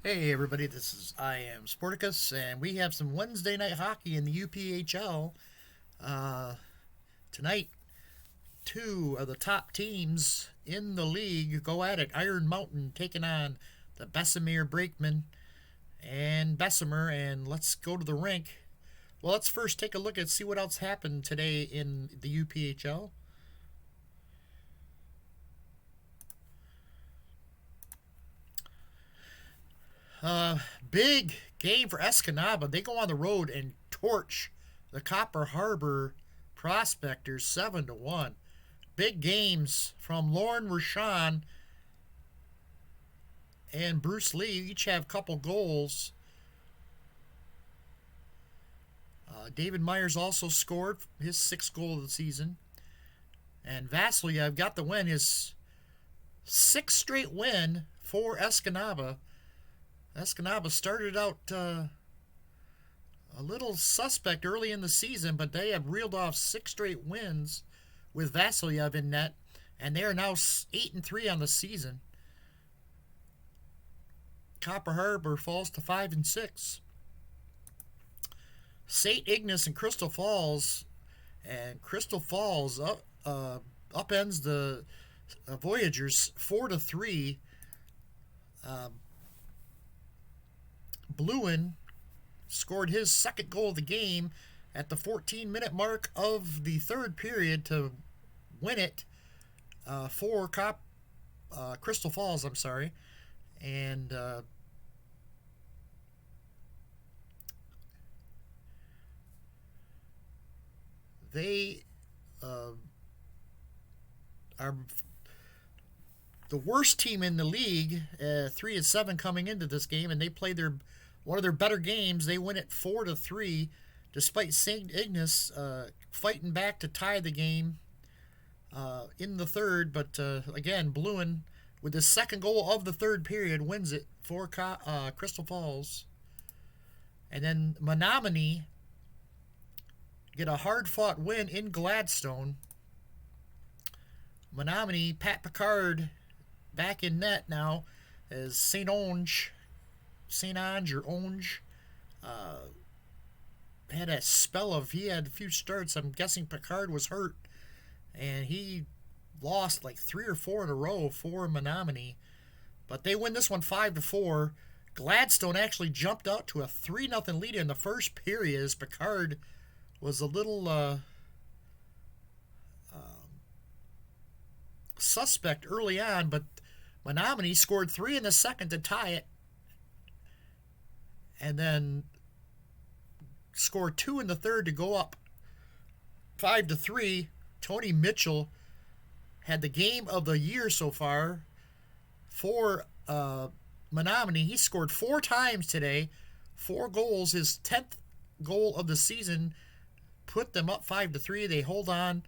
Hey everybody, I am Sporticus, and we have some Wednesday night hockey in the UPHL. Uh, Tonight, two of the top teams in the league go at it. Iron Mountain taking on the Bessemer Brakemen and Bessemer, and let's go to the rink. Well, let's first take a look and see what else happened today in the UPHL. Big game for Escanaba. They go on the road and torch the Copper Harbor Prospectors 7-1. Big games from Lauren Rashawn and Bruce Lee. Each have a couple goals. David Myers also scored his sixth goal of the season. And Vasilyev got the win, his sixth straight win for Escanaba. Escanaba started out a little suspect early in the season, but they have reeled off six straight wins with Vasilyev in net, and they are now 8-3 on the season. Copper Harbor falls to 5-6. St. Ignace and Crystal Falls, upends the Voyagers 4-3. Bluin scored his second goal of the game at the 14-minute mark of the third period to win it for Crystal Falls. I'm sorry, and they are the worst team in the league, 3-7 coming into this game, and they played one of their better games. They win it 4-3, despite St. Ignace fighting back to tie the game in the third. But again, Bluin, with the second goal of the third period, wins it for Crystal Falls. And then Menominee get a hard-fought win in Gladstone. Menominee, Pat Picard back in net now as St. Onge had a spell of, he had a few starts. I'm guessing Picard was hurt, and he lost like 3 or 4 in a row for Menominee. But they win this one 5-4. Gladstone actually jumped out to a 3-0 lead in the first period as Picard was a little suspect early on, but Menominee scored 3 in the second to tie it, and then scored 2 in the third to go up 5-3. Tony Mitchell had the game of the year so far for Menominee. He scored 4 times today, 4 goals. His 10th goal of the season put them up 5-3. They hold on.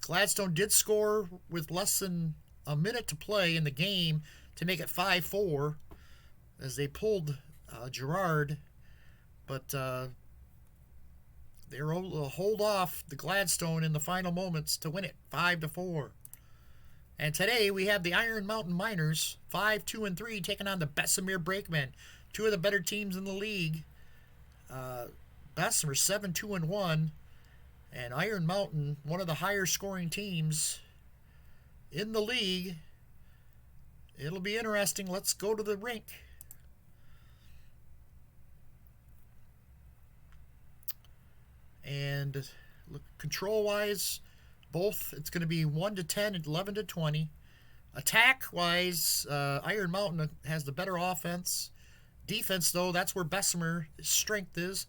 Gladstone did score with less than a minute to play in the game to make it 5-4 as they pulled Gerard, but they were able to hold off the Gladstone in the final moments to win it 5-4. And today we have the Iron Mountain Miners 5-2-3 taking on the Bessemer Brakemen, two of the better teams in the league. Bessemer 7-2-1, and Iron Mountain, one of the higher scoring teams in the league. It'll be interesting. Let's go to the rink. And look, control wise, both it's going to be 1-10 and 11-20. Attack wise, Iron Mountain has the better offense. Defense, though, that's where Bessemer's strength is.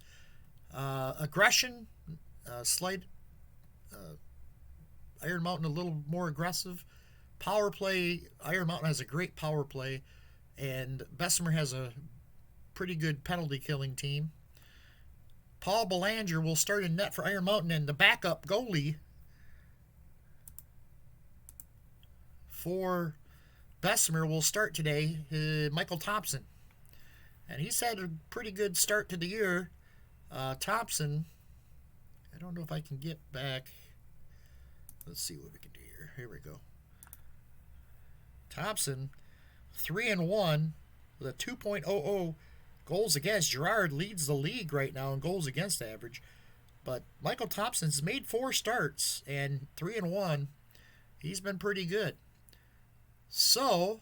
Aggression, slight. Iron Mountain a little more aggressive. Power play, Iron Mountain has a great power play, and Bessemer has a pretty good penalty killing team. Paul Belanger will start in net for Iron Mountain, and the backup goalie for Bessemer will start today, Michael Thompson. And he's had a pretty good start to the year. Thompson, I don't know if I can get back. Let's see what we can do here. Here we go. Thompson, 3-1 with a 2.00 goals against. Girard leads the league right now in goals against average. But Michael Thompson's made 4 starts and 3-1. He's been pretty good. So,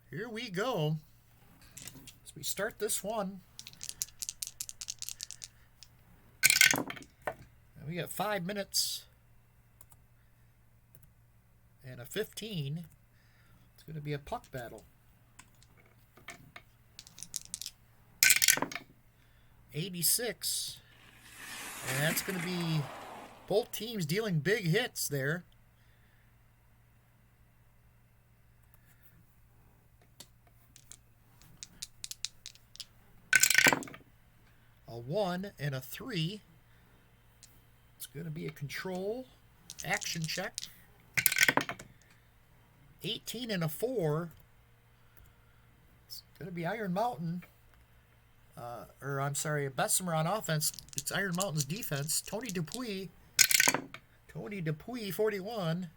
here we go. As we start this one. And we got 5 minutes and a 15. It's going to be a puck battle. 86. And that's going to be both teams dealing big hits there. A 1 and a 3. It's going to be a control action check. 18 and a 4. It's going to be Iron Mountain. Bessemer on offense. It's Iron Mountain's defense. Tony Dupuis, 41.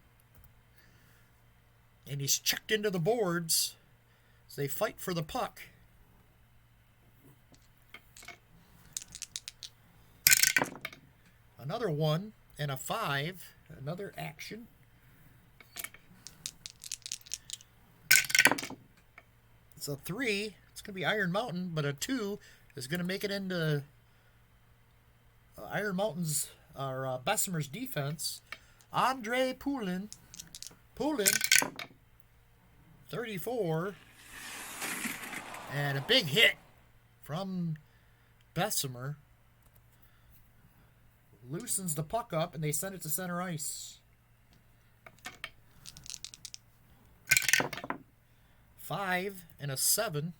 And he's checked into the boards as they fight for the puck. Another 1 and a 5. Another action. It's a 3. It's going to be Iron Mountain, but a 2 is going to make it into Iron Mountain's or Bessemer's defense. Andre Poulin, 34, and a big hit from Bessemer. Loosens the puck up, and they send it to center ice. 5 and a 7.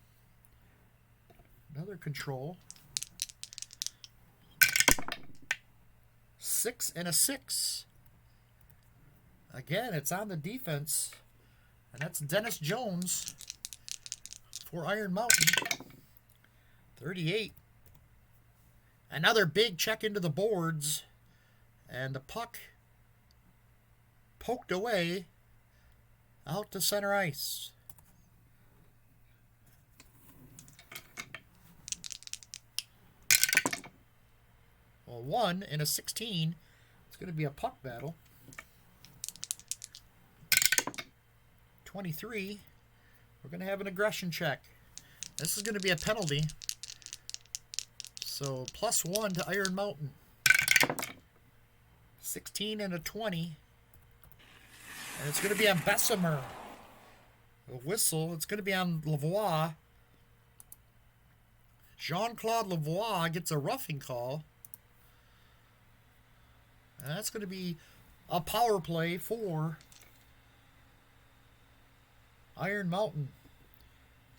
Another control. 6 and a 6. Again, it's on the defense. And that's Dennis Jones for Iron Mountain. 38. Another big check into the boards. And the puck poked away out to center ice. Well, 1 and a 16. It's going to be a puck battle. 23. We're going to have an aggression check. This is going to be a penalty. So, +1 to Iron Mountain. 16 and a 20. And it's going to be on Bessemer. A whistle. It's going to be on Lavoie. Jean-Claude Lavoie gets a roughing call. And that's going to be a power play for Iron Mountain.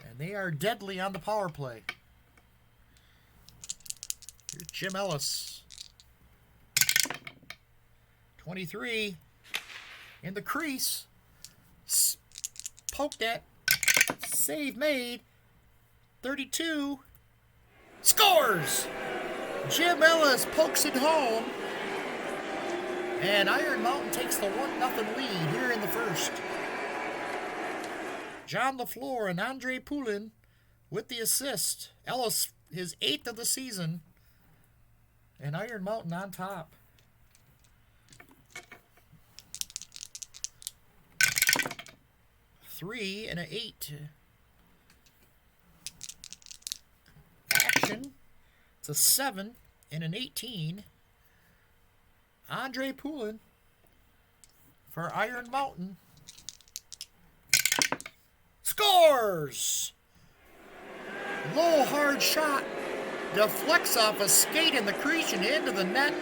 And they are deadly on the power play. Here's Jim Ellis. 23. In the crease. Poked at. Save made. 32. Scores! Jim Ellis pokes it home. And Iron Mountain takes the 1-0 lead here in the first. John LaFleur and Andre Poulin with the assist. Ellis, his 8th of the season. And Iron Mountain on top. Three and an 8. Action. It's a 7 and an 18. Andre Poulin for Iron Mountain. Scores! Low hard shot. Deflects off a skate in the crease and into the net.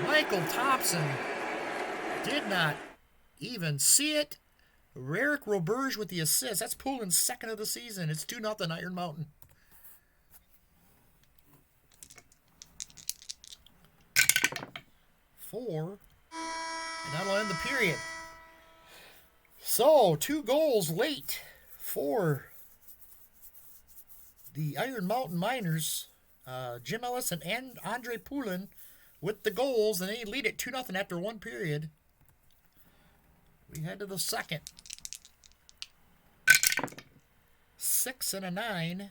Michael Thompson did not even see it. Eric Roberge with the assist. That's Poulin's 2nd of the season. It's 2-0 Iron Mountain. Four, and that'll end the period. So, 2 goals late for the Iron Mountain Miners. Jim Ellis and Andre Poulin with the goals, and they lead it 2-0 after 1 period. We head to the second. 6 and a 9.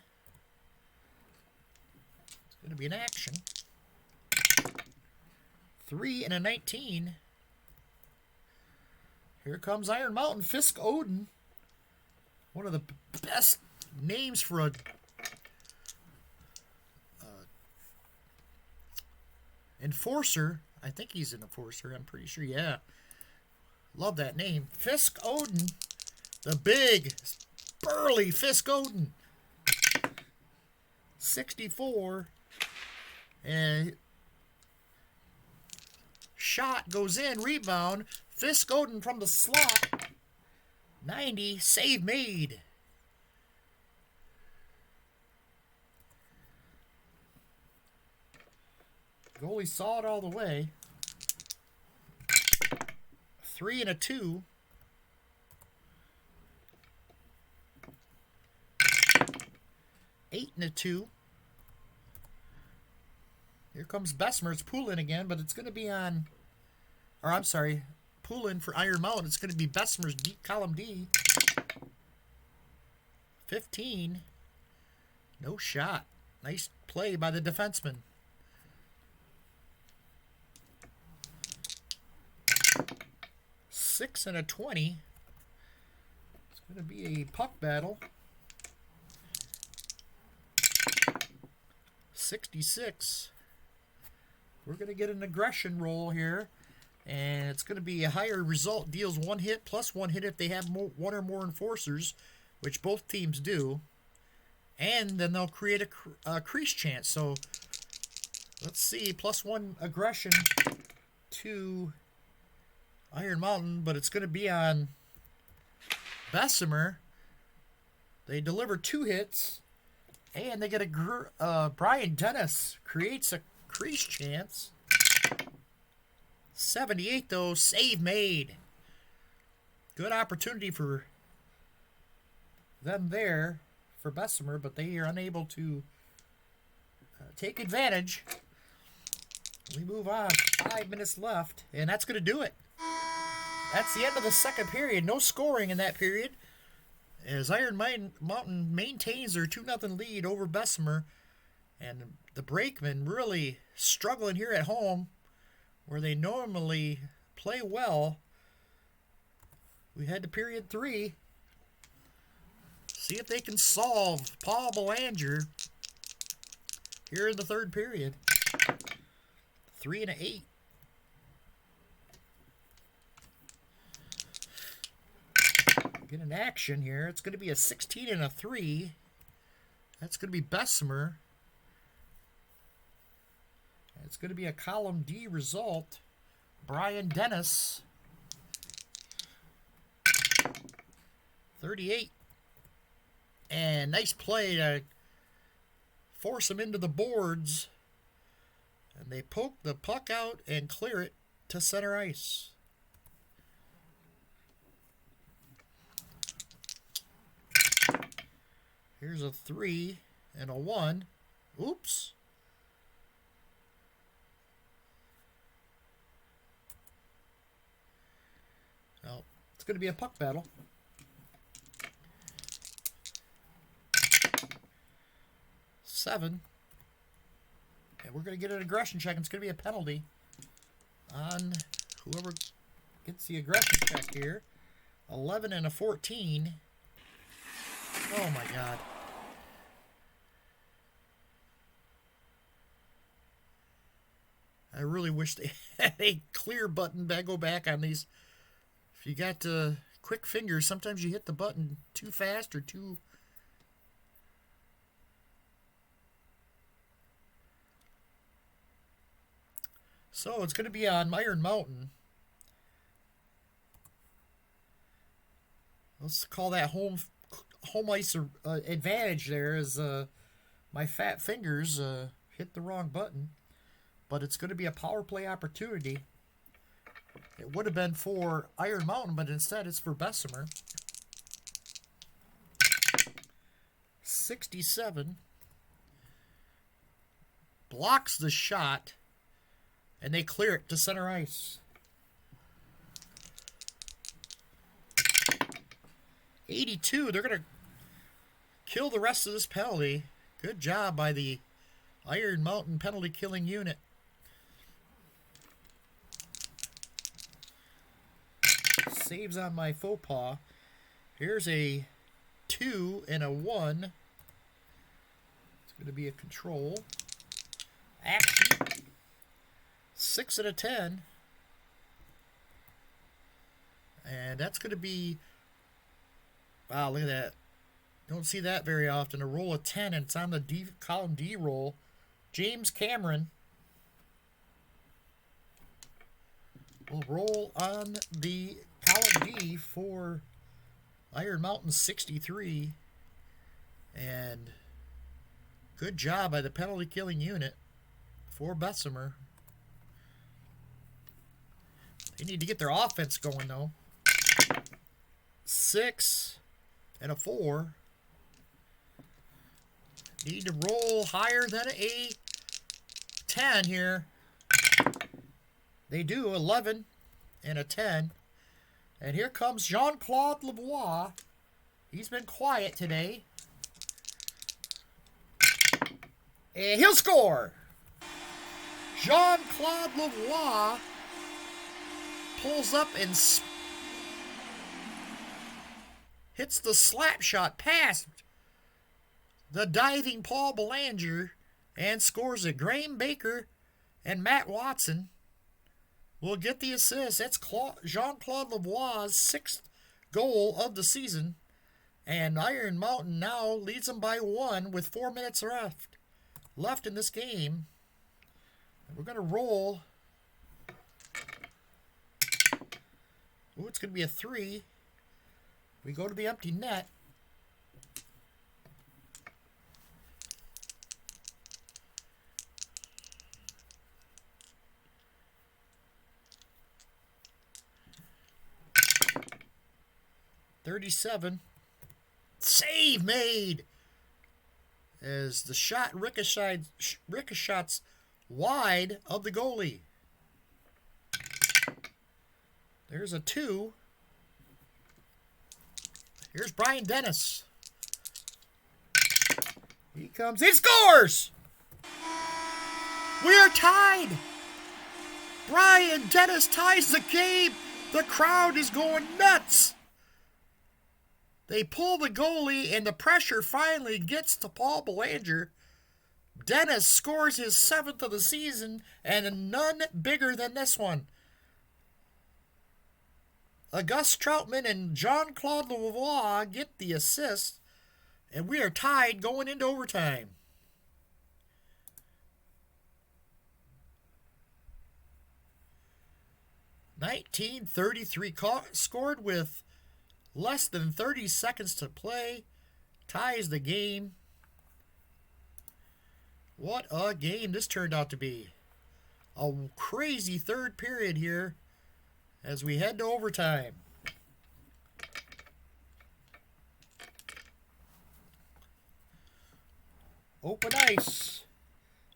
It's going to be an action. 3 and a 19. Here comes Iron Mountain. Fisk Odin. One of the best names for a enforcer. I think he's an enforcer. I'm pretty sure. Yeah. Love that name. Fisk Odin. The big, burly Fisk Odin. 64. And shot goes in. Rebound. Fisk Odin from the slot. 90. Save made. Goalie saw it all the way. 3 and a 2. 8 and a 2. Here comes Bessemer. It's Poulin again, but it's going to be on... Or, I'm sorry. Poulin for Iron Mountain. It's going to be Bessemer's column D. 15. No shot. Nice play by the defenseman. 6 and a 20. It's going to be a puck battle. 66. We're going to get an aggression roll here. And it's going to be a higher result. Deals 1 hit plus 1 hit if they have one or more enforcers, which both teams do. And then they'll create a crease chance. So let's see. +1 aggression to Iron Mountain, but it's going to be on Bessemer. They deliver 2 hits, and they get a Brian Dennis creates a crease chance. 78 though, save made. Good opportunity for them there for Bessemer, but they are unable to take advantage. We move on. 5 minutes left, and that's going to do it. That's the end of the second period. No scoring in that period, as Iron Mountain maintains their 2-0 lead over Bessemer. And the Brakemen really struggling here at home, where they normally play well. We head to period 3. See if they can solve Paul Belanger here in the third period. 3 and an 8. Get an action here. It's going to be a 16 and a 3. That's going to be Bessemer. It's going to be a column D result. Brian Dennis. 38. And nice play to force him into the boards. And they poke the puck out and clear it to center ice. Here's a 3 and a 1. Oops. Well, it's going to be a puck battle. 7. And we're going to get an aggression check. And it's going to be a penalty on whoever gets the aggression check here. 11 and a 14. Oh my God. I really wish they had a clear button. Go back on these. If you got quick fingers, sometimes you hit the button too fast or too... So it's going to be on Iron Mountain. Let's call that home ice advantage there, as my fat fingers hit the wrong button. But it's going to be a power play opportunity. It would have been for Iron Mountain, but instead it's for Bessemer. 67. Blocks the shot, and they clear it to center ice. 82. They're going to kill the rest of this penalty. Good job by the Iron Mountain penalty killing unit. Saves on my faux pas. Here's a 2 and a 1. It's going to be a control. Action. 6 and a 10. And that's going to be... Wow, look at that. Don't see that very often. A roll of 10, and it's on the D, column D roll. James Cameron will roll on the column D for Iron Mountain 63. And good job by the penalty killing unit for Bessemer. They need to get their offense going, though. 6 and a 4. Need to roll higher than a 10 here. They do. 11 and a 10. And here comes Jean-Claude Lavoie. He's been quiet today. And he'll score. Jean-Claude Lavoie pulls up and hits the slap shot past the diving Paul Belanger and scores it. Graham Baker and Matt Watson will get the assist. That's Jean-Claude Lavoie's 6th goal of the season. And Iron Mountain now leads them by 1 with 4 minutes left in this game. We're going to roll. Ooh, it's going to be a 3. We go to the empty net. .37. Save made as the shot ricochets wide of the goalie. There's a 2. Here's Brian Dennis. He comes. He scores! We are tied. Brian Dennis ties the game. The crowd is going nuts. They pull the goalie, and the pressure finally gets to Paul Belanger. Dennis scores his 7th of the season, and none bigger than this one. Auguste Troutman and Jean-Claude Lavoie get the assist, and we are tied going into overtime. .1933 scored with less than 30 seconds to play. Ties the game. What a game this turned out to be. A crazy third period here as we head to overtime. Open ice.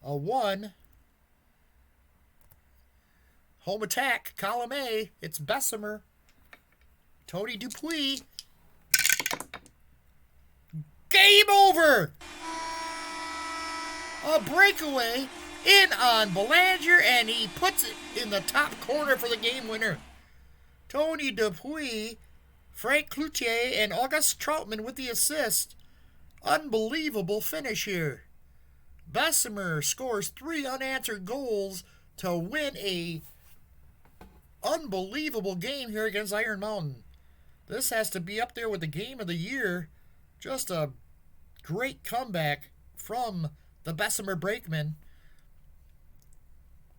A 1. Home attack, column A. It's Bessemer. Tony Dupuis. Game over! A breakaway in on Belanger, and he puts it in the top corner for the game winner. Tony Dupuis, Frank Cloutier, and Auguste Troutman with the assist. Unbelievable finish here. Bessemer scores 3 unanswered goals to win a unbelievable game here against Iron Mountain. This has to be up there with the game of the year. Just a great comeback from the Bessemer Brakemen.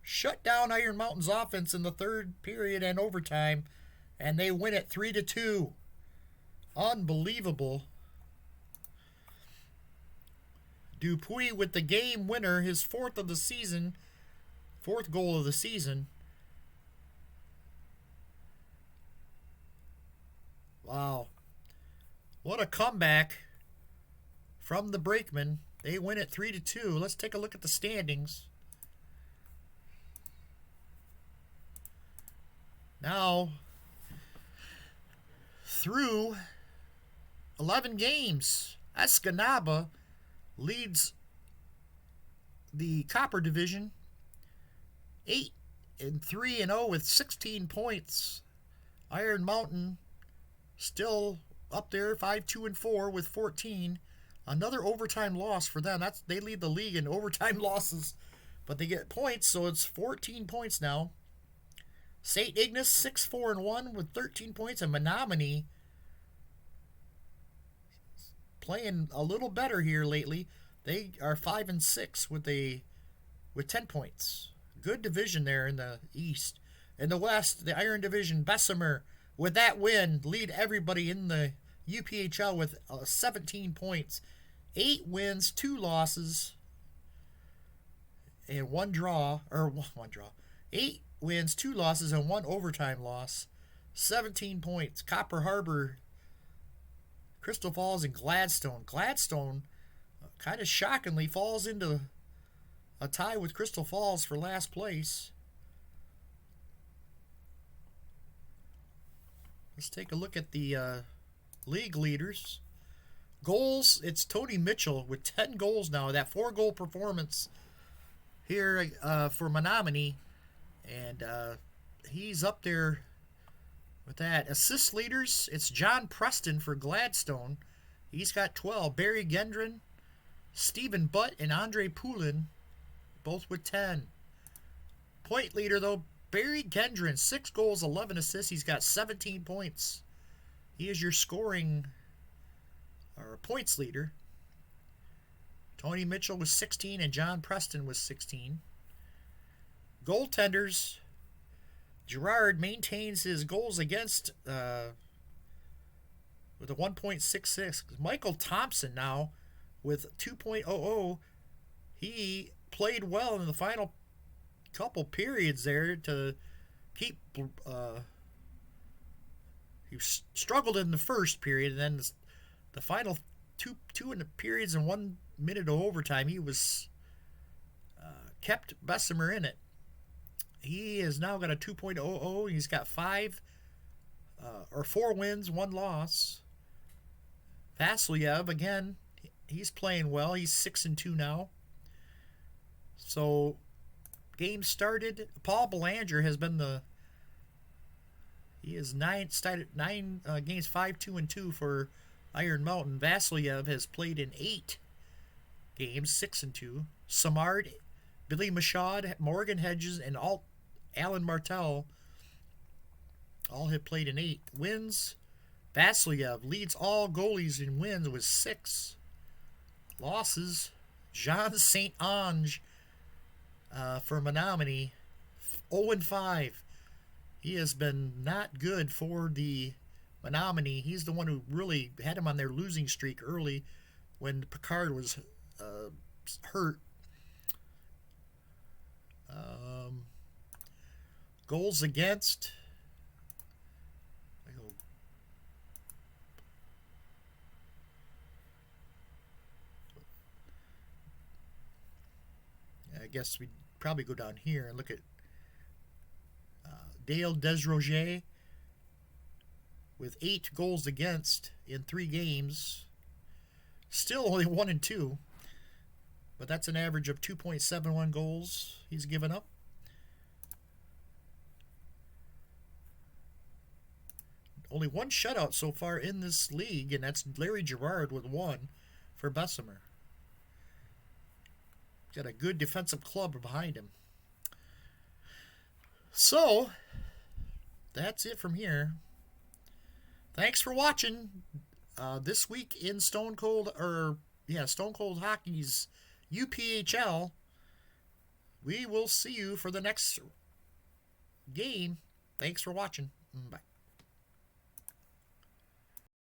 Shut down Iron Mountain's offense in the third period and overtime, and they win it 3-2. Unbelievable. Dupuis with the game winner, his 4th of the season, 4th goal of the season. Wow. What a comeback from the Brakemen. They win it 3-2. Let's take a look at the standings. Now, through 11 games. Escanaba leads the Copper Division 8-3-0 with 16 points. Iron Mountain still up there 5-2-4 with 14. Another overtime loss for them. They lead the league in overtime losses, but they get points, so it's 14 points now. St. Ignace 6-4-1 with 13 points, and Menominee playing a little better here lately. They are 5-6 with 10 points. Good division there in the East. In the West, the Iron Division, Bessemer, with that win, lead everybody in the UPHL with 17 points. 8 wins, 2 losses, and one draw. 8 wins, 2 losses, and 1 overtime loss. 17 points. Copper Harbor, Crystal Falls, and Gladstone. Gladstone, kind of shockingly, falls into a tie with Crystal Falls for last place. Let's take a look at the league leaders. Goals, it's Tony Mitchell with 10 goals now. That 4-goal performance here for Menominee. And he's up there with that. Assist leaders, it's John Preston for Gladstone. He's got 12. Barry Gendron, Stephen Butt, and Andre Poulin, both with 10. Point leader, though, Barry Gendron, 6 goals, 11 assists. He's got 17 points. He is your scoring or points leader. Tony Mitchell was 16, and John Preston was 16. Goaltenders, Gerard maintains his goals against with a 1.66. Michael Thompson now with 2.00. He played well in the final couple periods there to keep. He struggled in the first period, and then the final two in the periods and 1 minute of overtime, he was kept Bessemer in it. He has now got a 2.00. He's got 4 wins, 1 loss. Vasilyev, again, he's playing well. He's 6-2 now. So, game started. Paul Belanger has been he is 9 games, 5-2-2 for Iron Mountain. Vasilyev has played in 8 games, 6-2. Samard, Billy Michaud, Morgan Hedges, and Alan Martel all have played in 8 wins. Vasilyev leads all goalies in wins with 6 losses. Jean St. Ange for Menominee, 0-5. He has been not good for the Menominee. He's the one who really had him on their losing streak early when Picard was hurt. Goals against. I guess we'd probably go down here and look at Dale Desroger with 8 goals against in 3 games. Still only 1-2, but that's an average of 2.71 goals he's given up. Only 1 shutout so far in this league, and that's Larry Gerard with 1 for Bessemer. Got a good defensive club behind him. So, that's it from here. Thanks for watching this week in Stone Cold Hockey's UPHL. We will see you for the next game. Thanks for watching. Bye.